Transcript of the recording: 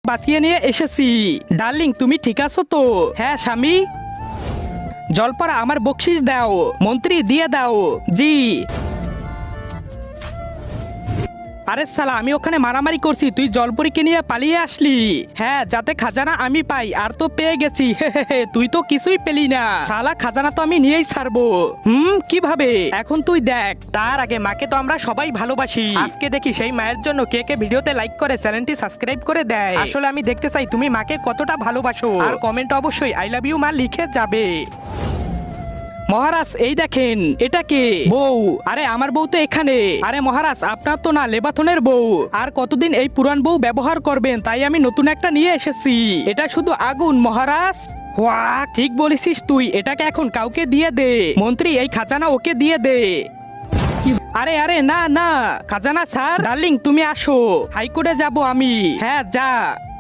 বাঁচিয়ে নিয়ে এসেছি। ডার্লিং তুমি ঠিক আছো তো? হ্যাঁ স্বামী। জলপরা আমার বকশিস দাও। মন্ত্রী দিয়ে দাও। জি। আরে সালা আমি ওখানে মারামারি করছি, তুই জলপরীকে নিয়ে পালিয়ে আসলি। হ্যাঁ যাতে খাজানা আমি পাই, আর তো পেয়ে গেছি। তুই তো কিছুই পেলি না সালা, খাজানা তো আমি নিয়েই ছাড়বো। কিভাবে? এখন তুই দেখ। তার আগে মাকে তো আমরা সবাই ভালোবাসি, আজকে দেখি সেই মায়ের জন্য কে কে ভিডিওতে লাইক করে চ্যানেলটি সাবস্ক্রাইব করে দেয়। আসলে আমি দেখতে চাই তুমি মাকে কতটা ভালোবাসো, আর কমেন্ট অবশ্যই আই লাভ ইউ মা লিখে যাবে। মহারাজ এই দেখেন, এটা কে? বউ। আরে আমার বউ তো এখানে। আরে মহারাজ আপনার তো না, লেবাথনের বউ। আর কতদিন এই পুরান বউ ব্যবহার করবেন, তাই আমি নতুন একটা নিয়ে এসেছি। এটা শুধু আগুন মহারাজ। ওয়া ঠিক বলেছিস তুই, এটাকে এখন কাউকে দিয়ে দে। মন্ত্রী এই খাজানা ওকে দিয়ে দে। আরে আরে না না, খাজানা স্যার। ডার্লিং তুমি আসো, হাইকোর্টে যাব আমি। হ্যাঁ যা।